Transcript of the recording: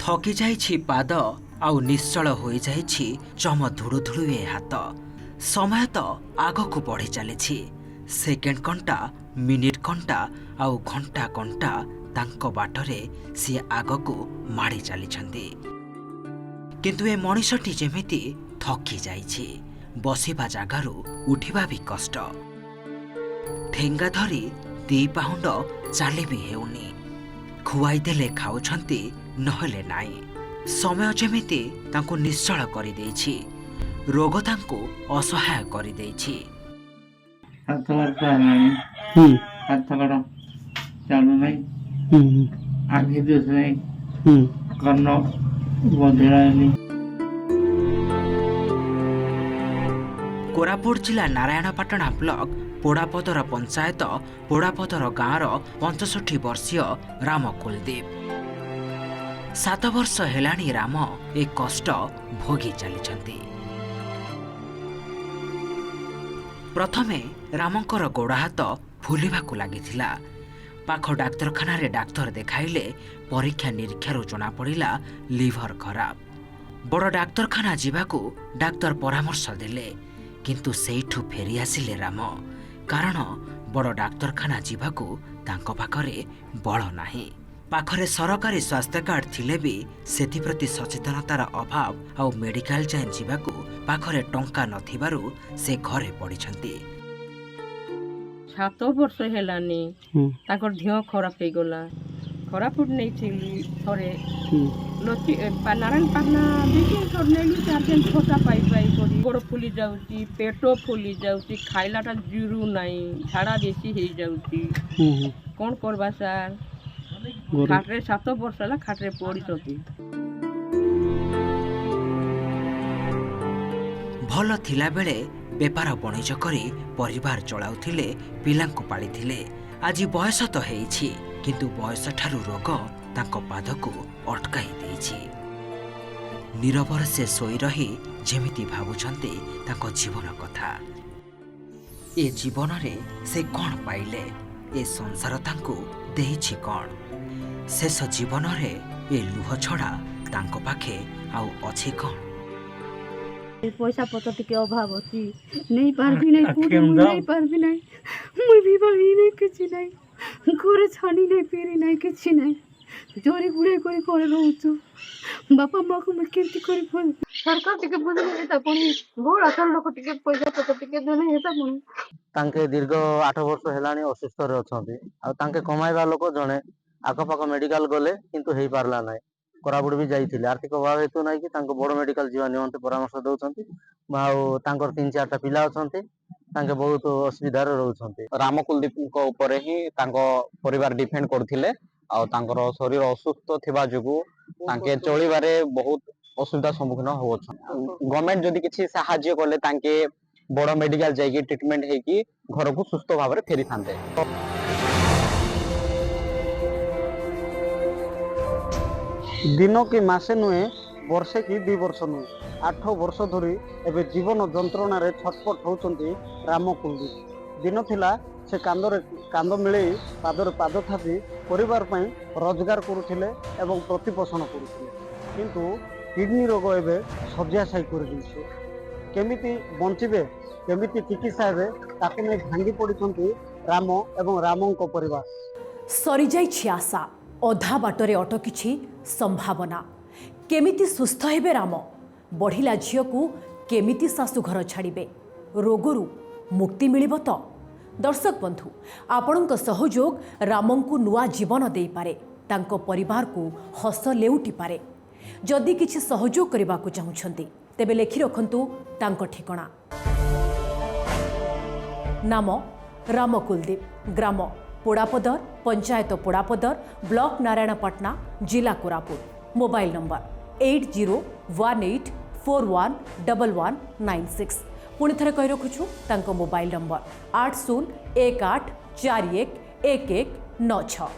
थकी जाइछि पाद आउ निश्चल हो जाइछि चम धुड़ु धुड़ु ए हाथ। समय तो आगकू बढ़ी चली सेकेंड कंटा मिनिट कंटा आउ घंटा कंटा तांको बाटरे सी आगकू माड़ी चली किंतु ए मनिषटी जेमिति थकी जाइछि बसिबा जागारू उठिबा भी कष्ट। ठेंगा धरी दी पाउंड चाली भी हेउनी खुआई देले खाउछंती नहले नाई। समय जेमिति तांको निश्चल करि देइछि रोग तांको असहाय करि देइछि। हाथ कड़ा चालू नहीं आगे दिस नहीं कर्ण बंधेरा नहीं। कोरापुट जिला नारायणपाटଣା ब्लॉक पोड़ापदर पंचायत पोड़ापदर गाँवर 65 वर्षीय राम कुलदीप। 7 वर्ष हेलाणी राम ए कष्ट भोगी चली। प्रथमे रामंकर गोड़ हाथ फुलिबाकू लागिथिला। पाख डाक्तरखाना रे डाक्तर देखाइले परीक्षा निरीक्षारू जना पड़िला लिभर खराब। बड़ डाक्तरखाना जीवाकू डाक्तर परामर्श देले किंतु सेठू फेरी आसिले राम कारण बड़ डाक्तरखाना जीवाकू तांको पाखरे बल नाही। पाखरे सरकारी स्वास्थ्य कार्ड थिले भी सेथि प्रति सचेतनतार अभाव आउ मेडिकल जाए जीवाकू पाखरे टंका नथिबारु से घरे पड़िछंती। 7 वर्ष हेलानी ताकर देह खराब हो गला। कोरापुट नहीं थी थोड़े लची नारायणपाटଣା देखिए थोड़े चार्जन छोटा पाई करी गोड़ फुली जाउची पेट फुली जाउची खाइलाटा जीरू नहीं झाड़ा बेसी हो जाउची कौन करबा सार खाटरे 7 वर्ष है खाटरे पड़ी सकी। भल थिला बेले बेपार बणिज करी परिवार चलाउथिले पिलांकु पालिथिले। आज बयस तो हेइछि किंतु बयस ठारू रोग तांको पादकू अटकाई देइछि। नीरवर से सोई रही जेमिति भाबुछंती तांको जीवन कथा। ए जीवन रे से कौन पाइले ए संसार तांको देइछि कौन। शेष जीवन रे ए लुह छड़ा तांको पाखे आउ अछि कौन। पैसा पत्र टिके अभाव अछि नहीं पारबी नहीं पूरी नहीं पारबी नहीं मुई भी बाही नहीं किछि नहीं घरे छानी नहीं पेरी नहीं किछि नहीं जोरी गुड़े कोई करे रहउछु बापा माँ को मैं केंती करी फोन सरकार टिके बुझले हेता पुनी गोड़ असल लोक टिके पैसा पत्र टिके देने हेता पुनी तांके दीर्घ 8 वर्ष हेलानी असुस्थ रे अछंती आ तांके कमाइबा लोक जणे आखपाख मेडिकल गले किंतु हेई पारला नाही। कोरापुट भी जाइथिले आर्थिक अभाव हेतु नाही कि तांको बड़ मेडिकल जीवा निमंते परामर्श दउछंती आ तांकर 3-4टा पिला अछंती तांके बहुत असुविधा रे रहउछंती। राम कुलदीप को ऊपर ही तांको परिवार डिपेंड करथिले आ तांकर शरीर असुस्थ थिबा जुगु तांके चलिबारे बहुत असुविधा सम्मुखीन होछन। गवर्नमेंट जदि किछि सहाय्य करले तांके बड़ मेडिकल जाइकी ट्रीटमेंट हेकी घर को सुस्थ भाव रे फेरी थांते। दिन की मासे नुहे वर्षे की 2 वर्ष नुहे 8 वर्ष धरी एबे जीवन जंत्रणा रे छटपट होचंती राम कुलदीप। दिन थिला से कांद मिले पादर पाद थापी परिवार पई रोजगार करुथिले एवं प्रतिपोषण करुथिले किंतु किडनी रोग एबे शଯ୍ୟାଶାୟୀ कर दिसे। केमिति बंचिबे केमिति चिकित्सा हेबे ताके नै भांगी पडिछंती राम एवं रामंको परिवार। सरी जाइछि आशा अधा बाटरे अटकिछि संभावना। केमिति सुस्थ हेबे राम बढ़िला झियो को केमिति शाशु घर छाड़िबे रोगरू मुक्ति मिलिबो तो। दर्शक बंधु आपणक सहयोग रामंकु नुआ जीवन देई पारे तांको परिवार को हस लेउटी पारे। जदि किछि सहयोग करबा को चाहुछंती तेबे लेखि रखंतु तांको ठिकाना। नाम राम कुलदीप ग्राम पोड़ापदर पंचायत पोड़ापदर ब्लॉक नारायणपाटଣା जिला कोरापुट। Mobile number 8018411196। पुणी थे कही रखुछु तांको मोबाइल नंबर 8018411196।